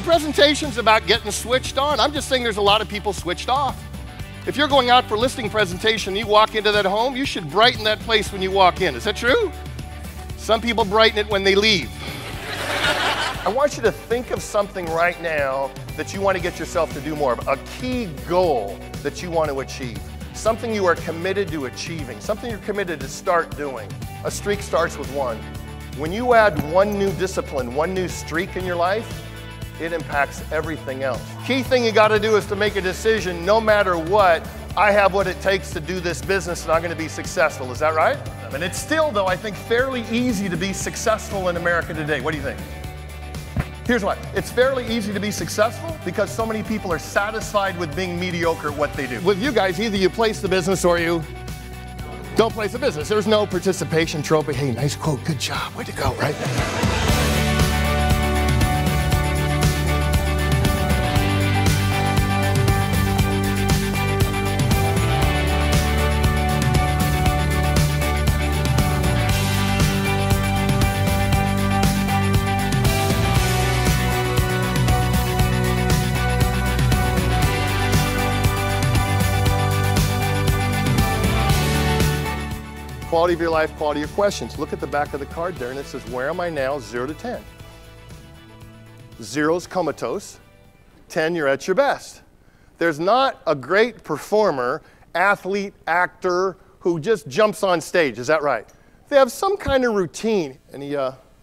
a presentation's about getting switched on, I'm just saying there's a lot of people switched off. If you're going out for a listing presentation, you walk into that home, you should brighten that place when you walk in. Is that true? Some people brighten it when they leave. I want you to think of something right now that you want to get yourself to do more of, a key goal that you want to achieve, something you are committed to achieving, something you're committed to start doing. A streak starts with one. When you add one new discipline, one new streak in your life, it impacts everything else. Key thing you got to do is to make a decision, no matter what, I have what it takes to do this business and I'm going to be successful. Is that right? And it's still, though, I think fairly easy to be successful in America today. What do you think? Here's why. It's fairly easy to be successful because so many people are satisfied with being mediocre at what they do. With you guys, either you place the business or you don't place the business. There's no participation trophy. Hey, nice quote, good job, way to go, right? Quality of your life, quality of your questions. Look at the back of the card there and it says, where am I now, 0 to 10? 0's comatose, 10, you're at your best. There's not a great performer, athlete, actor who just jumps on stage, is that right? They have some kind of routine. Any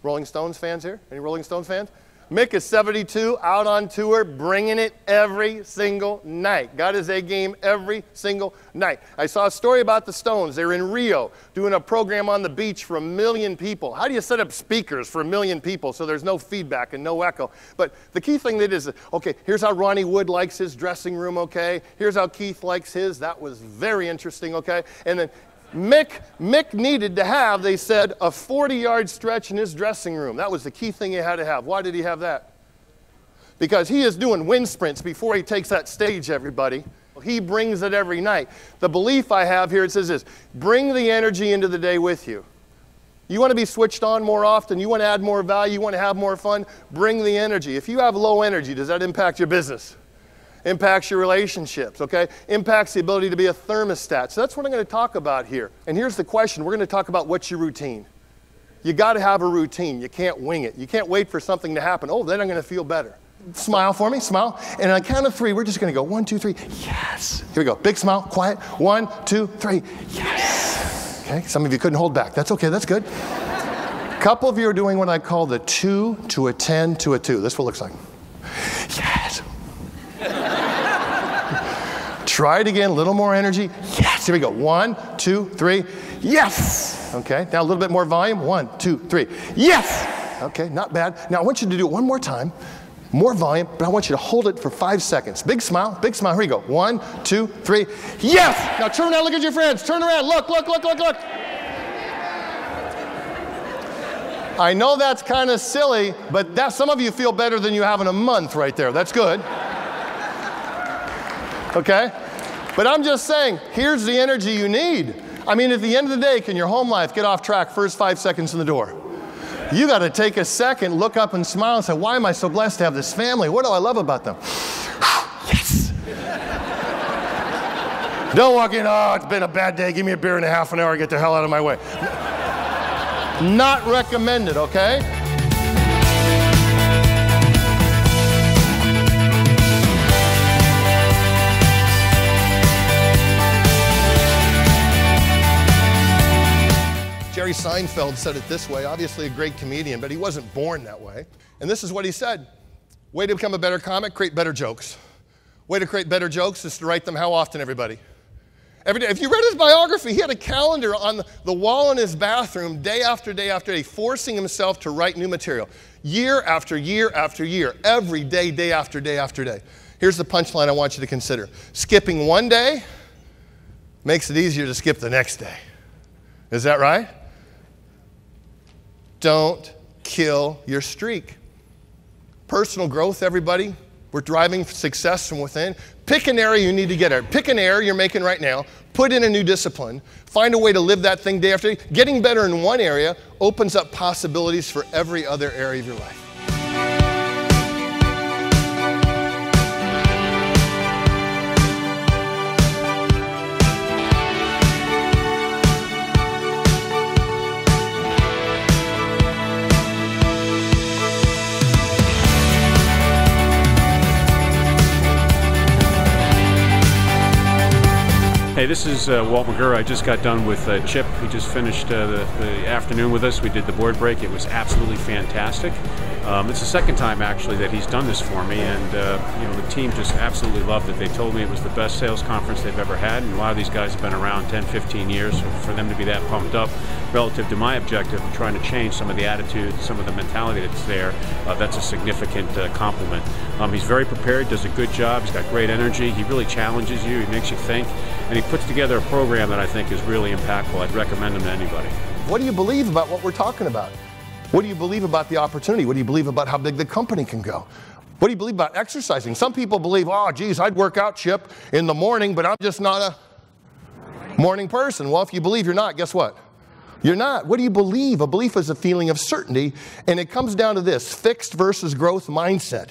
Rolling Stones fans here? Any Rolling Stones fans? Mick is 72, out on tour, bringing it every single night. Got his A game every single night. I saw a story about the Stones. They were in Rio doing a program on the beach for 1 million people. How do you set up speakers for 1 million people so there's no feedback and no echo? But the key thing that is, okay, here's how Ronnie Wood likes his dressing room, okay? Here's how Keith likes his. That was very interesting, okay? And then Mick needed to have, they said, a 40-yard stretch in his dressing room. That was the key thing he had to have. Why did he have that? Because he is doing wind sprints before he takes that stage, everybody. He brings it every night. The belief I have here, it says this, bring the energy into the day with you. You want to be switched on more often, you want to add more value, you want to have more fun, bring the energy. If you have low energy, does that impact your business? Impacts your relationships, okay? Impacts the ability to be a thermostat. So that's what I'm going to talk about here. And here's the question. We're going to talk about what's your routine. You got to have a routine. You can't wing it. You can't wait for something to happen. Oh, then I'm going to feel better. Smile for me, smile. And on the count of 3, we're just going to go 1, 2, 3, yes. Here we go. Big smile, quiet. 1, 2, 3, yes. Okay, some of you couldn't hold back. That's okay, that's good. A couple of you are doing what I call the 2 to a 10 to a 2. This is what it looks like. Yes. Try it again, a little more energy. Yes, here we go. 1, 2, 3, yes. Okay, now a little bit more volume. 1, 2, 3, yes. Okay, not bad. Now I want you to do it one more time. More volume, but I want you to hold it for 5 seconds. Big smile, big smile. Here we go. 1, 2, 3, yes. Now turn around, look at your friends. Turn around, look, look, look, look, look. I know that's kind of silly, but that, some of you feel better than you have in a month right there. That's good. Okay? But I'm just saying, here's the energy you need. I mean, at the end of the day, can your home life get off track first 5 seconds in the door? You got to take a second, look up and smile and say, why am I so blessed to have this family? What do I love about them? Yes. Don't walk in, oh, it's been a bad day. Give me a beer in a half an hour. Get the hell out of my way. Not recommended, okay? Jerry Seinfeld said it this way, obviously a great comedian, but he wasn't born that way. And this is what he said. Way to become a better comic, create better jokes. Way to create better jokes is to write them how often, everybody? Every day. If you read his biography, he had a calendar on the wall in his bathroom day after day after day, forcing himself to write new material. Year after year after year, every day, day after day after day. Here's the punchline I want you to consider. Skipping one day makes it easier to skip the next day. Is that right? Don't kill your streak. Personal growth, everybody. We're driving success from within. Pick an area you need to get at. Pick an area you're making right now. Put in a new discipline. Find a way to live that thing day after day. Getting better in one area opens up possibilities for every other area of your life. this is Walt McGurr. I just got done with Chip. He just finished the afternoon with us. We did the board break. It was absolutely fantastic. It's the second time actually that he's done this for me, and the team just absolutely loved it. They told me it was the best sales conference they've ever had, and a lot of these guys have been around 10, 15 years, so for them to be that pumped up relative to my objective of trying to change some of the attitude, some of the mentality that's there, that's a significant compliment. He's very prepared, does a good job, he's got great energy, he really challenges you, he makes you think, and he puts together a program that I think is really impactful. I'd recommend him to anybody. What do you believe about what we're talking about? What do you believe about the opportunity? What do you believe about how big the company can go? What do you believe about exercising? Some people believe, oh, geez, I'd work out, Chip, in the morning, but I'm just not a morning person. Well, if you believe you're not, guess what? You're not. What do you believe? A belief is a feeling of certainty, and it comes down to this, fixed versus growth mindset.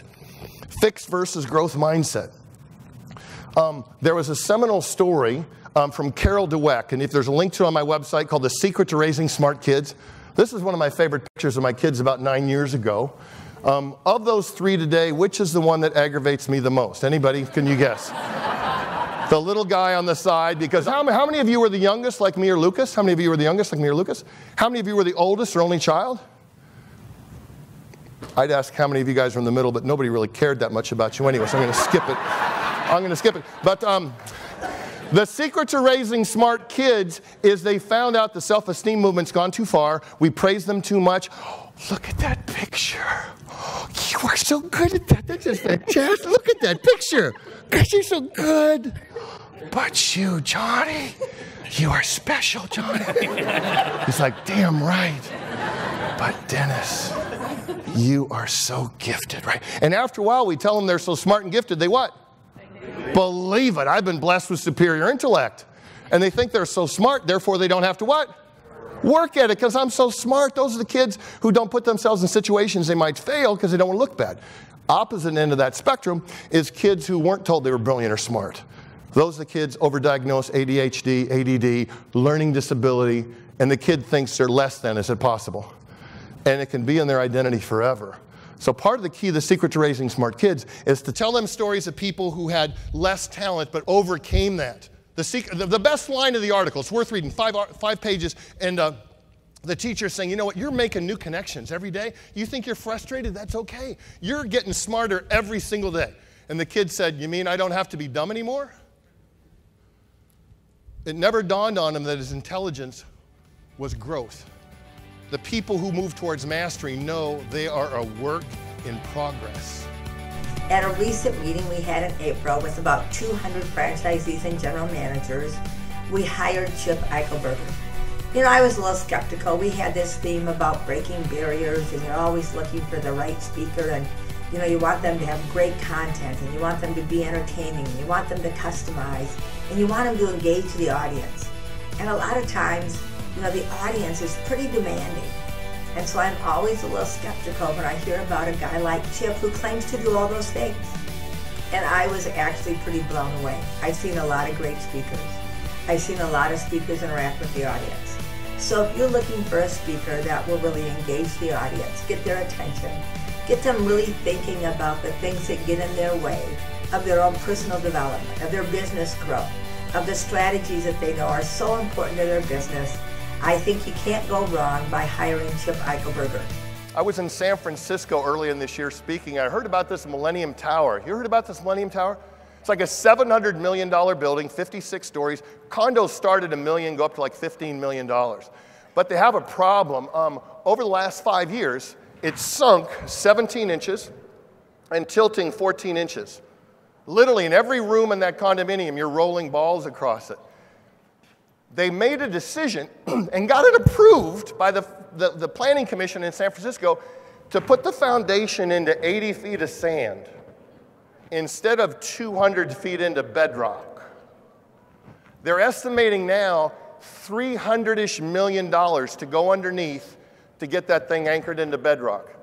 Fixed versus growth mindset. There was a seminal story from Carol Dweck, and if there's a link to it on my website called The Secret to Raising Smart Kids. This is one of my favorite pictures of my kids about 9 years ago. Of those three today, which is the one that aggravates me the most? Anybody? Can you guess? The little guy on the side, because how many of you were the youngest like me or Lucas? How many of you were the youngest like me or Lucas? How many of you were the oldest or only child? I'd ask how many of you guys were in the middle, but nobody really cared that much about you anyway, so I'm going to skip it. I'm going to skip it. But the secret to raising smart kids is they found out the self-esteem movement's gone too far. We praise them too much. Oh, look at that picture. Oh, you are so good at that. That's just fantastic. Look at that picture. Gosh, you're so good. But you, Johnny, you are special, Johnny. He's like, damn right. But Dennis, you are so gifted, right? And after a while, we tell them they're so smart and gifted, they what? Believe it. I've been blessed with superior intellect. And they think they're so smart, therefore they don't have to what? Work at it, because I'm so smart. Those are the kids who don't put themselves in situations they might fail because they don't want to look bad. Opposite end of that spectrum is kids who weren't told they were brilliant or smart. Those are the kids overdiagnosed ADHD, ADD, learning disability, and the kid thinks they're less than. Is it possible? And it can be in their identity forever. So part of the key, the secret to raising smart kids, is to tell them stories of people who had less talent but overcame that. The best line of the article, it's worth reading, five pages, and the teacher's saying, you know what, you're making new connections every day. You think you're frustrated? That's okay. You're getting smarter every single day. And the kid said, you mean I don't have to be dumb anymore? It never dawned on him that his intelligence was growth. The people who move towards mastery know they are a work in progress. At a recent meeting we had in April with about 200 franchisees and general managers, we hired Chip Eichelberger. You know, I was a little skeptical. We had this theme about breaking barriers, and you're always looking for the right speaker, and you know, you want them to have great content, and you want them to be entertaining, and you want them to customize, and you want them to engage the audience. And a lot of times, you know, the audience is pretty demanding. And so I'm always a little skeptical when I hear about a guy like Chip who claims to do all those things. And I was actually pretty blown away. I've seen a lot of great speakers. I've seen a lot of speakers interact with the audience. So if you're looking for a speaker that will really engage the audience, get their attention, get them really thinking about the things that get in their way of their own personal development, of their business growth, of the strategies that they know are so important to their business, I think you can't go wrong by hiring Chip Eichelberger. I was in San Francisco early in this year speaking. I heard about this Millennium Tower. You heard about this Millennium Tower? It's like a $700 million building, 56 stories. Condos start at $1 million, go up to like $15 million. But they have a problem. Over the last 5 years, it's sunk 17 inches and tilting 14 inches. Literally in every room in that condominium, you're rolling balls across it. They made a decision and got it approved by the planning commission in San Francisco to put the foundation into 80 feet of sand instead of 200 feet into bedrock. They're estimating now $300-ish million to go underneath to get that thing anchored into bedrock.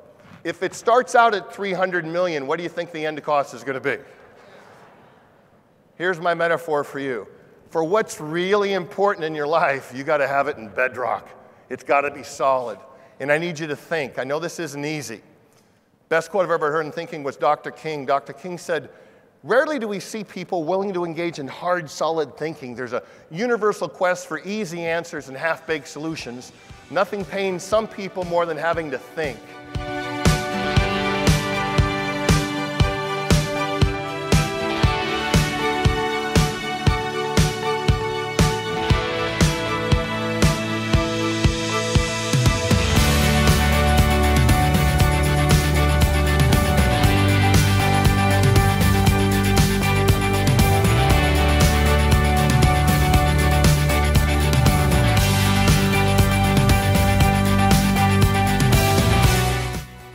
If it starts out at $300 million, what do you think the end cost is going to be? Here's my metaphor for you. For what's really important in your life, you got to have it in bedrock. It's got to be solid. And I need you to think. I know this isn't easy. Best quote I've ever heard in thinking was Dr. King. Dr. King said, Rarely do we see people willing to engage in hard, solid thinking. There's a universal quest for easy answers and half-baked solutions. Nothing pains some people more than having to think.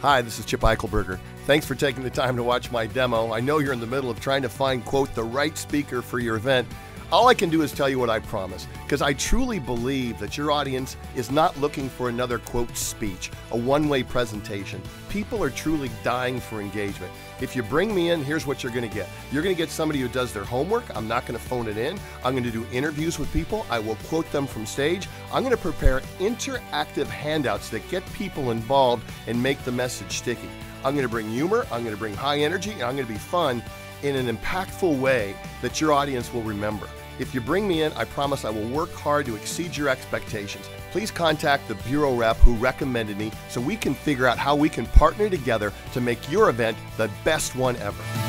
Hi, this is Chip Eichelberger. Thanks for taking the time to watch my demo. I know you're in the middle of trying to find, quote, the right speaker for your event. All I can do is tell you what I promise, because I truly believe that your audience is not looking for another, quote, speech, a one-way presentation. People are truly dying for engagement. If you bring me in, here's what you're going to get. You're going to get somebody who does their homework. I'm not going to phone it in. I'm going to do interviews with people. I will quote them from stage. I'm going to prepare interactive handouts that get people involved and make the message sticky. I'm going to bring humor. I'm going to bring high energy, and I'm going to be fun in an impactful way that your audience will remember. If you bring me in, I promise I will work hard to exceed your expectations. Please contact the Bureau rep who recommended me so we can figure out how we can partner together to make your event the best one ever.